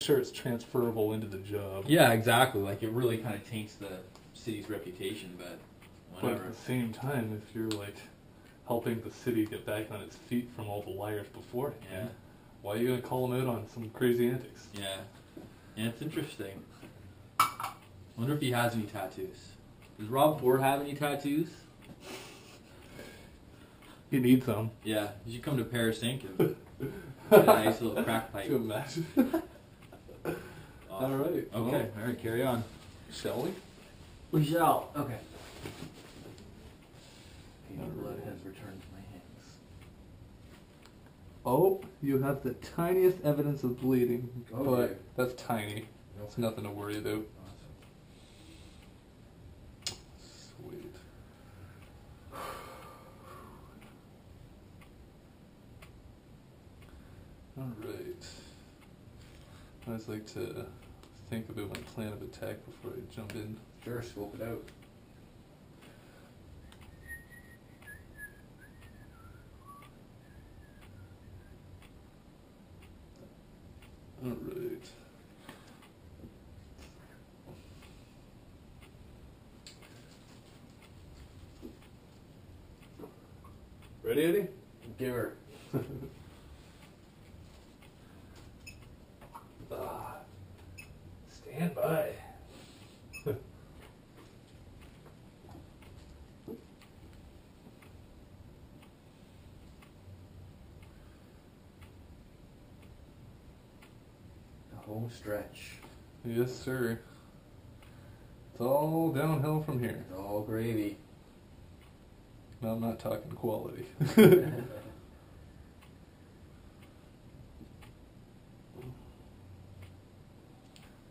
sure it's transferable into the job. Yeah, exactly. Like, it really kind of taints the city's reputation, but whatever. But at the same time, if you're like helping the city get back on its feet from all the liars beforehand, Yeah. why are you gonna call them out on some crazy antics? Yeah. Yeah, it's interesting. Wonder if he has any tattoos. Does Rob Ford have any tattoos? You need some. Yeah, you should come to Paris Inc. and get a nice little crack pipe. Can you imagine? Awesome. All right. Okay, alright, carry on. Shall we? We shall. Okay. Painful blood has returned to my hands. Oh, you have the tiniest evidence of bleeding, Okay. but that's tiny. It's nothing to worry about. Sweet. Alright. I always like to think about my plan of attack before I jump in. Sure, scope it out. Alright. Ready, Eddie? Give her. Stand by. The home stretch. Yes, sir. It's all downhill from here. It's all gravy. No, I'm not talking quality.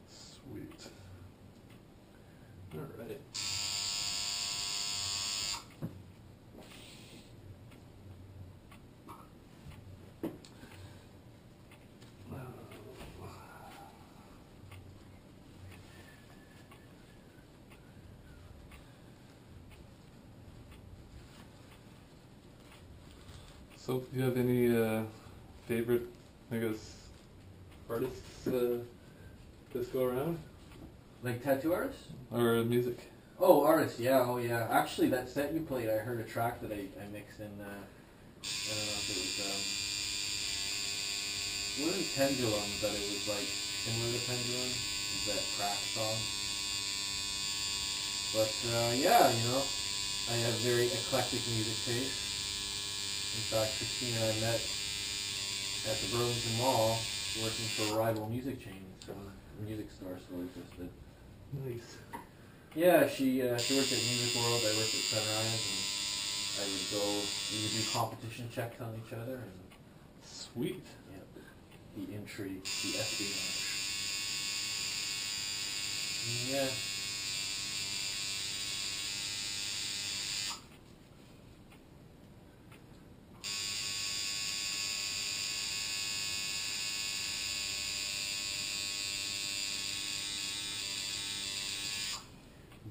Sweet. Alright. So, do you have any favorite, I guess, artists this go around? Like tattoo artists? Or music? Oh, artists, yeah, oh yeah. Actually, that set you played, I heard a track that I mixed in, I don't know if it was, it wasn't Pendulum, but it was like similar to Pendulum. It was that crack song. But, yeah, you know, I have very eclectic music taste. In fact, Christina and I met at the Burlington Mall working for a rival music chain, so the music store still existed. Nice. Yeah, she worked at Music World, I worked at Sunrise, and we would do competition checks on each other, and Sweet. yeah, the intrigue, the espionage. Yeah.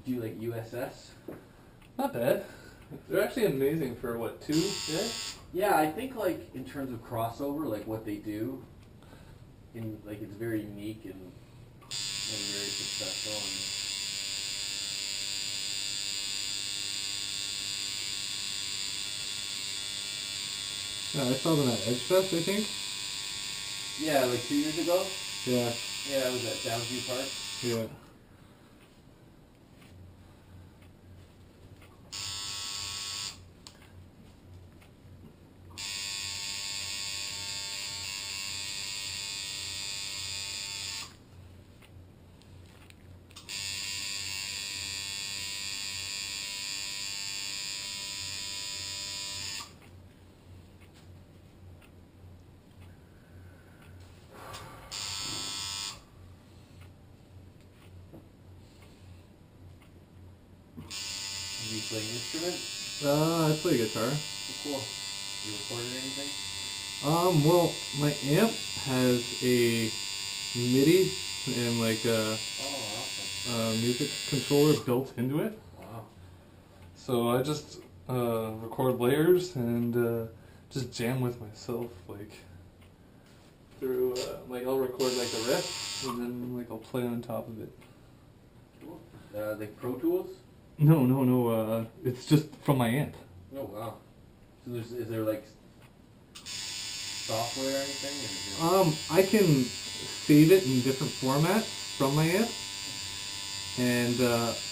Do you like USS? Not bad. They're actually amazing for what, 2 years? Yeah, I think like in terms of crossover, like what they do, in like it's very unique and very successful. Yeah, I saw them at Edgefest, I think. Yeah, like 2 years ago. Yeah. Yeah, it was at Downsview Park. Yeah. Do you play an instrument? I play guitar. Oh, cool. You recorded anything? Well, my amp has a MIDI and like a Oh, awesome. music controller built into it. Wow. So I just record layers and just jam with myself. Like through, like I'll record like a riff, and then like I'll play on top of it. Cool. Like Pro Tools? No, it's just from my amp. Oh wow. So is there like software or anything? Or I can save it in different formats from my amp, and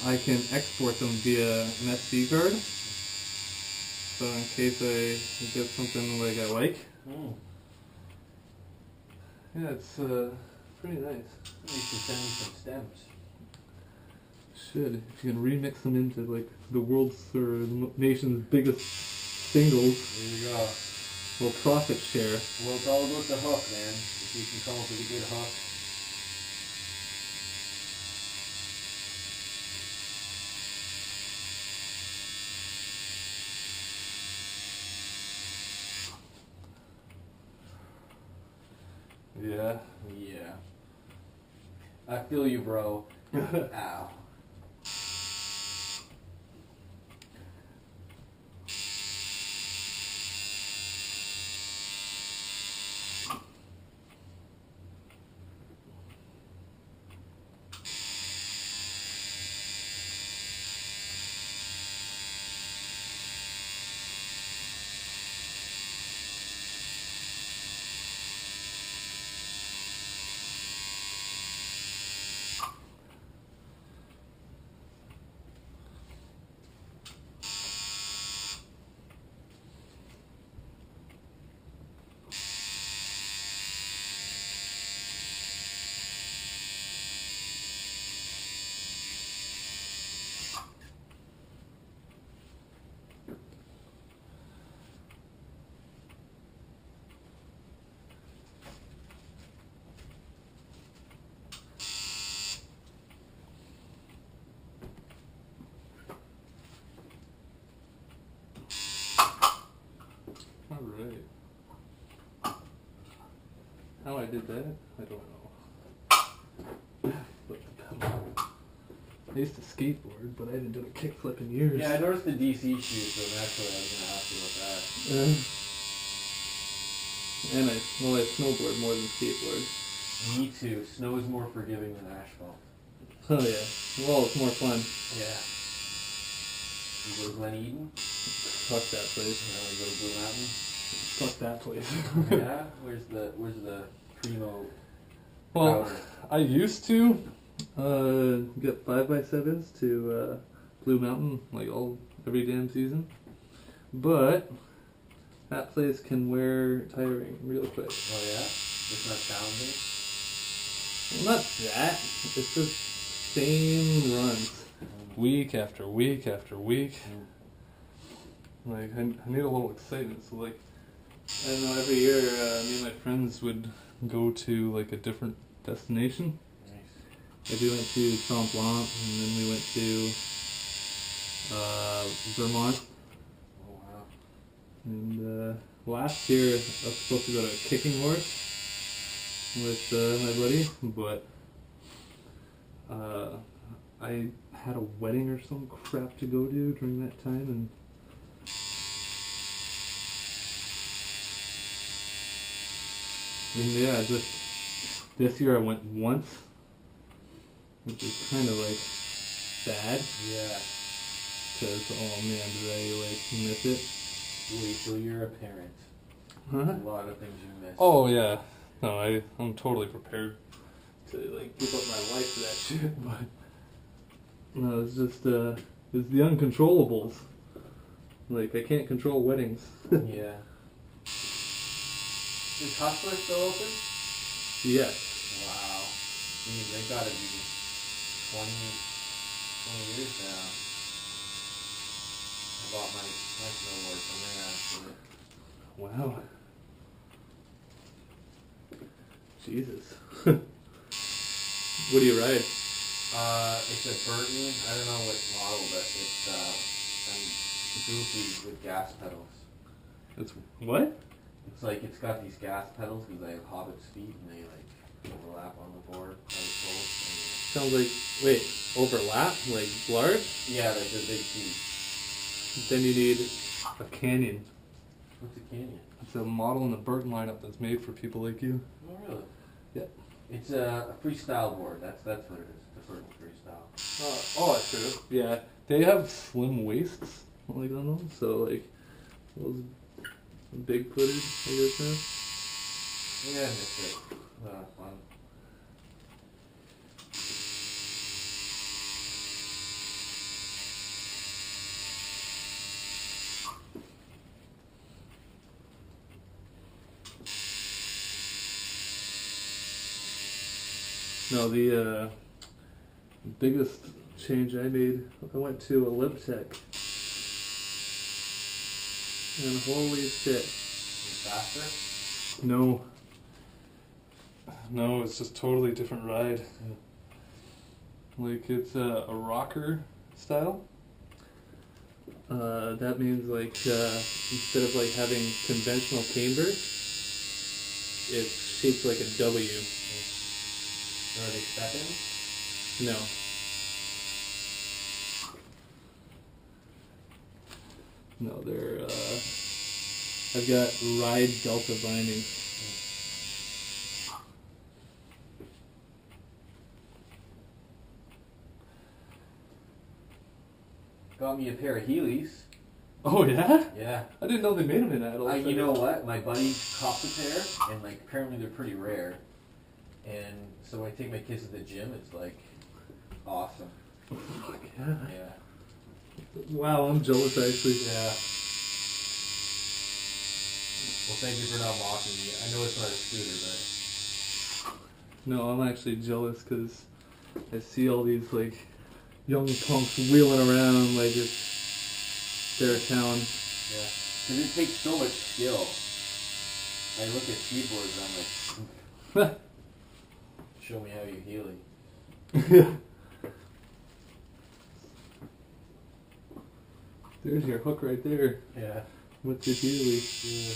I can export them via an SD card. So in case I get something like I like. Mm. Yeah, it's pretty nice. You should send me some stems. Should, if you can remix them into like the world's or the nation's biggest singles. There you go. Well, profit share. Well, it's all about the hook, man. If you can come up with a good hook. Yeah. Yeah. I feel you, bro. Ow. Alright. How I did that, I don't know. Flip the pedal. I used to skateboard, but I haven't done a kickflip in years. Yeah, I noticed the DC shoes, so naturally I was going to ask you about that. And I snowboard more than skateboard. Me too. Snow is more forgiving than asphalt. Oh yeah. Well, it's more fun. Yeah. You go to Glen Eden? Fuck that place. You go to Blue Mountain? Fuck that place. Yeah? Where's the primo Well, powder? I used to get 5x7s to Blue Mountain like every damn season, but that place can wear tiring real quick. Oh yeah? It's not challenging? Well, not that. It's just same runs, week after week after week. Like I need a little excitement. So like I don't know. Every year, me and my friends would go to like a different destination. Like we went to Tremont Blanc, and then we went to Vermont. Oh wow. And last year I was supposed to go to Kicking Horse with my buddy, but I had a wedding or some crap to go to during that time, and yeah, just this year I went once, which is kind of like sad. Yeah. Because, oh man, did I like miss it. Wait till you're a parent. Huh? A lot of things you miss. Oh yeah. No, I'm totally prepared to like give up my life for that shit, but no, it's just it's the uncontrollables. Like I can't control weddings. Yeah. Is Hustler still open? Yes. Wow. Geez, they gotta be 20 years now. I bought my snowboard from there actually. Wow. Jesus. What do you ride? It's a Burton. I don't know what model, but it's goofy with gas pedals. It's what? It's like it's got these gas pedals because I have Hobbit's feet and they like overlap on the board. Sounds like, wait, overlap? Like large? Yeah, like the big feet. Then you need a canyon. What's a canyon? It's a model in the Burton lineup that's made for people like you. Oh, really? Yep. It's a freestyle board. That's what it is. The Burton freestyle. Oh, that's true. Yeah, they have slim waists, like on them, so like those big footers, I guess. Yeah, I missed it. Fun. No, the biggest change I made, I went to a lip tech. And holy shit. Faster? No. No, it's just totally different ride. Like, it's a rocker style. That means, like, instead of, like, having conventional camber, it's shaped like a W. Are they seconds? No. No, they're, I've got ride delta binding. Got me a pair of Heelys. Oh, yeah? Yeah. I didn't know they made them in adults. You know what? My buddy copped a pair, and like apparently they're pretty rare. And so when I take my kids to the gym, it's like awesome. Fuck yeah. Yeah. Wow, I'm jealous actually. Yeah. Well, thank you for not mocking me. I know it's not a scooter, but No, I'm actually jealous because I see all these like young punks wheeling around like it's their town. yeah, because it takes so much skill. I look at skateboards and I'm like, show me how you Heely. Yeah. There's your hook right there. Yeah. What's your Healy? Yeah.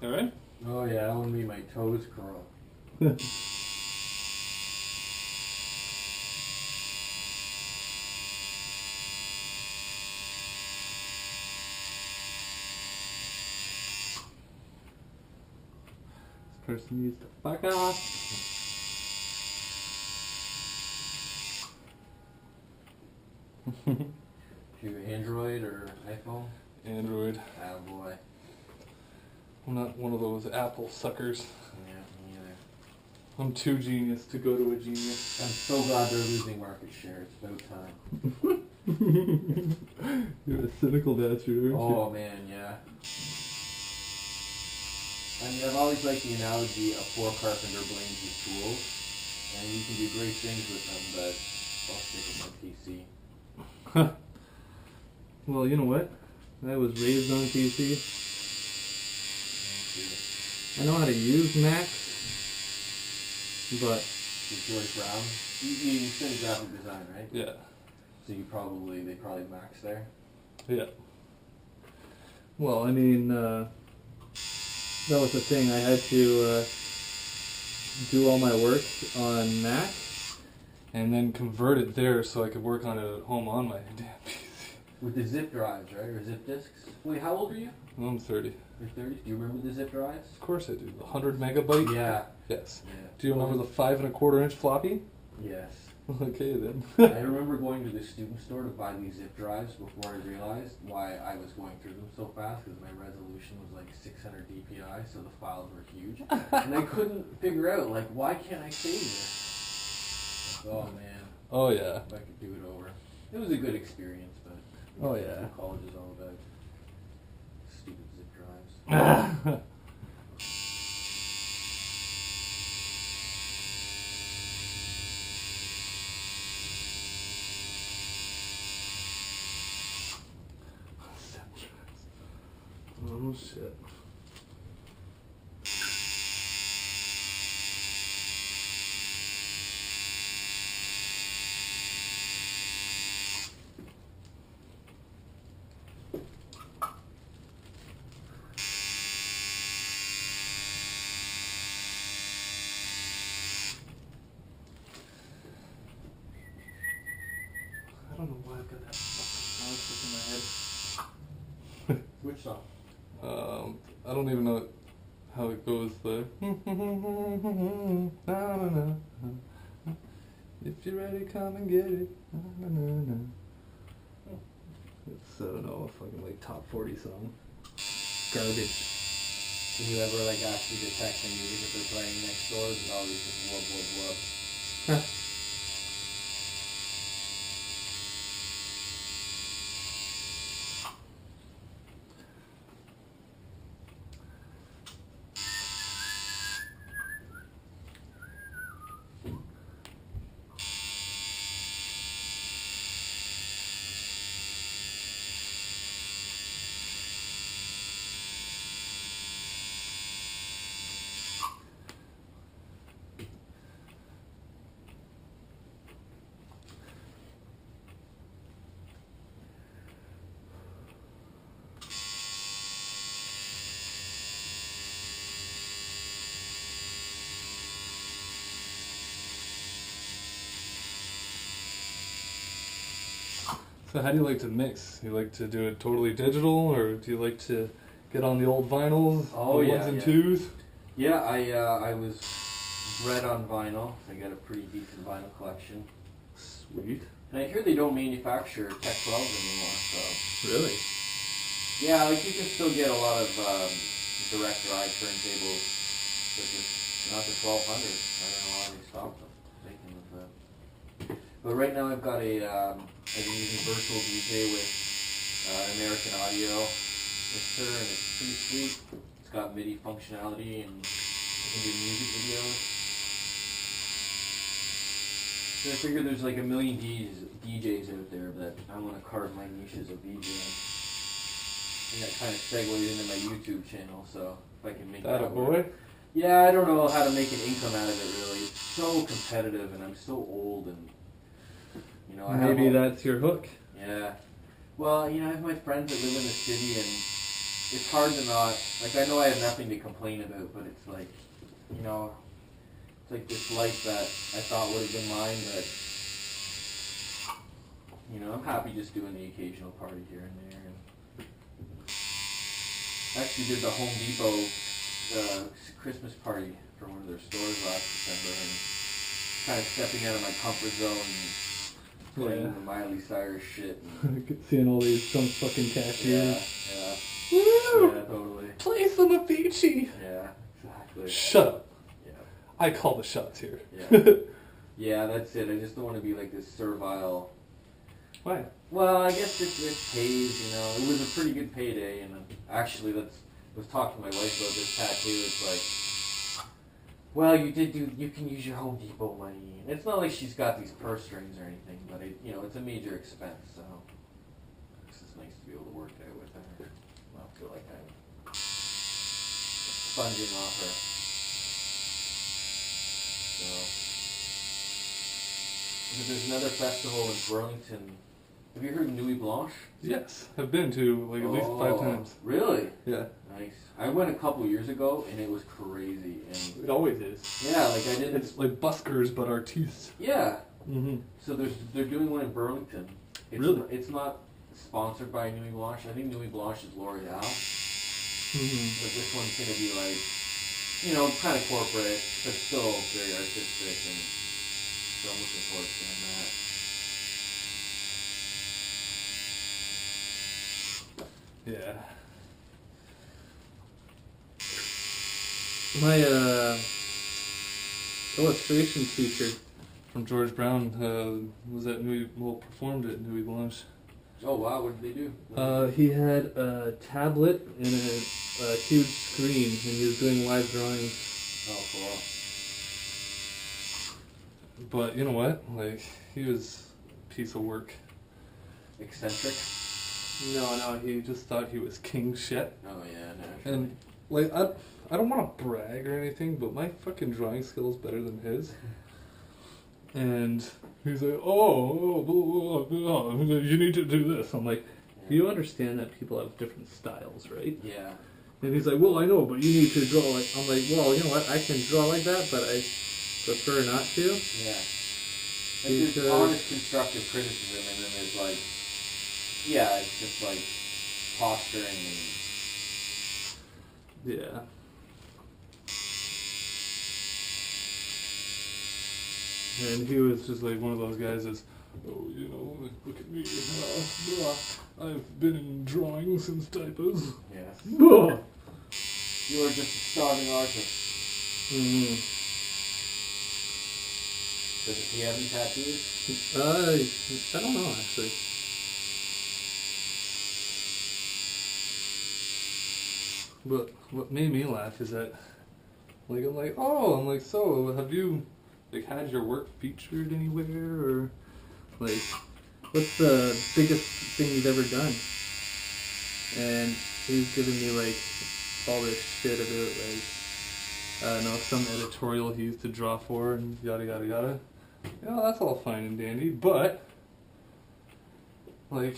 Alright? Oh yeah, I want to be my toes curl. This person needs to fuck off. You Android or iPhone? Android. Oh boy. I'm not one of those Apple suckers. Yeah, me neither. I'm too genius to go to a genius. I'm so glad they're losing market share. It's about time. You're a cynical bastard, aren't you? Oh man, yeah. I mean, I've always liked the analogy a poor carpenter blames his tools, and you can do great things with them, but I'll stick with my PC. Well, you know what? I was raised on PC. I know how to use Macs, but... George Brown? You studied graphic design, right? Yeah. So they probably Macs there? Yeah. Well, I mean, that was the thing. I had to do all my work on Mac, and then convert it there so I could work on it at home on my damn PC. With the zip drives, right? Or zip disks? Wait, how old are you? I'm 30. You're 30? Do you remember the zip drives? Of course I do. The 100 megabyte? Yeah. Yes. Yeah. Do you remember the 5 1/4 inch floppy? Yes. Okay then. I remember going to the student store to buy these zip drives before I realized why I was going through them so fast, because my resolution was like 600 dpi, so the files were huge. And I couldn't figure out, like, why can't I save this? Like, oh man. Oh yeah. If I could do it over. It was a good experience, but Oh yeah. college is all about stupid zip drives. Oh shit. I don't know why I've got that fucking song stuck in my head. Which song? I don't even know how it goes. The if you're ready, come and get it. It's I don't know, a fucking like top 40 song. Garbage. Can you ever like actually detect the music if they're playing next door? Is it always just wub wub wub? So how do you like to mix? You like to do it totally digital, or do you like to get on the old vinyls, Oh, the yeah, ones and yeah. twos? Yeah, I was bred on vinyl. I got a pretty decent vinyl collection. Sweet. And I hear they don't manufacture Tech 12s anymore, so... Really? Yeah, like you can still get a lot of direct drive turntables, but just not the 1200. I don't know why they stopped them making them. But right now I've got I've been using virtual DJ with American Audio mixer, and it's pretty sweet. It's got MIDI functionality, and you can do music videos. So I figure there's like a million DJs out there that I want to carve my niches of DJing. And that kind of segued into my YouTube channel, so if I can make that That a work. boy? Yeah, I don't know how to make an income out of it really. It's so competitive, and I'm so old, and you know, Maybe that's your hook. Yeah. Well, you know, I have my friends that live in the city, and it's hard to not, like, I know I have nothing to complain about, but it's like, you know, it's like this life that I thought would have been mine, but, you know, I'm happy just doing the occasional party here and there. And I actually did the Home Depot Christmas party for one of their stores last December, and kind of stepping out of my comfort zone and playing the Miley Cyrus shit. And seeing all these some fucking cashiers. Yeah. Woo! Yeah, totally. Play some Avicii! Yeah, exactly. Shut up. Yeah. I call the shots here. Yeah. Yeah, that's it. I just don't want to be like this servile. Why? Well, I guess it pays, you know. It was a pretty good payday, and actually, I was talking to my wife about this tattoo. It's like, well, you can use your Home Depot money. And it's not like she's got these purse strings or anything, but it's a major expense, so it's just nice to be able to work out with her. I don't feel like I'm sponging off her. So, there's another festival in Burlington. Have you heard of Nuit Blanche? Yes, I've been to like at least 5 times. Really? Yeah. Nice. I went a couple years ago, and it was crazy. And it always is. Yeah, like I didn't. It's like buskers, but artistes. Yeah. Mm-hmm. So they're doing one in Burlington. Really? It's not sponsored by Nuit Blanche. I think Nuit Blanche is L'Oreal. Mm-hmm. But this one's gonna be like, you know, kind of corporate, but still very artistic, and so I'm looking forward to doing that. Yeah. My illustration teacher from George Brown was at performed at Nuit Blanche. Oh wow, what did they do? He had a tablet and a huge screen, and he was doing live drawings. Oh, cool. But you know what? Like, he was a piece of work. Eccentric? No, he just thought he was king shit. Oh yeah, naturally. And like, I don't want to brag or anything, but my fucking drawing skill is better than his. And he's like, you need to do this. I'm like, you understand that people have different styles, right? Yeah. And he's like, well, I know, but you need to draw like... I'm like, well, you know what? I can draw like that, but I prefer not to. Yeah. Like, there's honest constructive criticism, and then there's like, yeah, it's just like posturing and... Yeah. And he was just like one of those guys that's, oh, you know, look at me. I've been in drawing since diapers. Yes. Blah. You are just a starving artist. Mm-hmm. Does he have any tattoos? I don't know, actually. But what made me laugh is that, like, I'm like, so have you, like, had your work featured anywhere, or, like, what's the biggest thing you've ever done? And he's giving me, like, all this shit about, like, I don't know, some editorial he used to draw for, and yada yada yada. You know, that's all fine and dandy, but, like,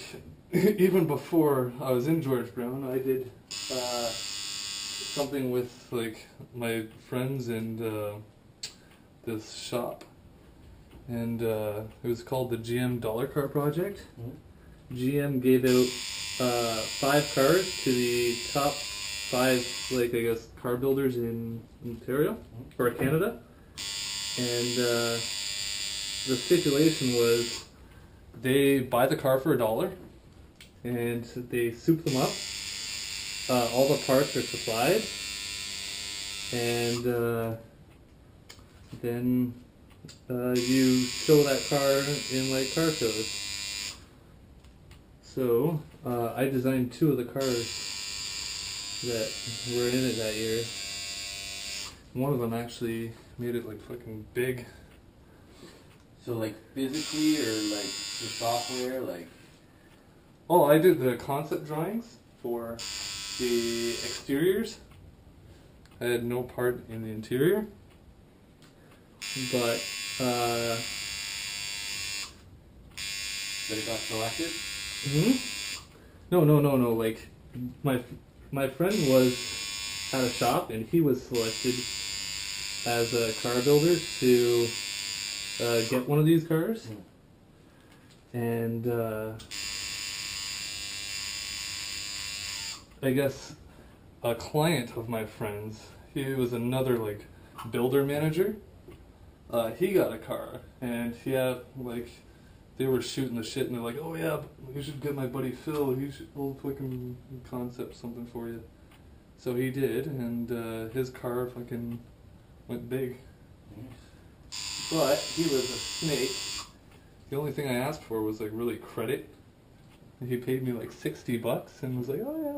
even before I was in George Brown, I did something with, like, my friends and this shop, and it was called the GM Dollar Car Project. Mm-hmm. GM gave out 5 cars to the top 5, like, I guess, car builders in Ontario, or Canada, and the stipulation was they buy the car for $1, and they soup them up. All the parts are supplied, and then you show that car in, like, car shows. So I designed 2 of the cars that were in it that year. One of them actually made it, like, fucking big. So, like, physically, or, like, the software, like... Oh, I did the concept drawings for the exteriors. I had no part in the interior. But, But it got selected? No, like, my my friend was at a shop, and he was selected as a car builder to get one of these cars. And I guess a client of my friend's, he was another like builder manager. He got a car, and they were shooting the shit, and they're like, "Oh yeah, you should get my buddy Phil. He'll fucking concept something for you." So he did, and his car fucking went big. But he was a snake. The only thing I asked for was like really credit. He paid me like $60 and was like, "Oh yeah."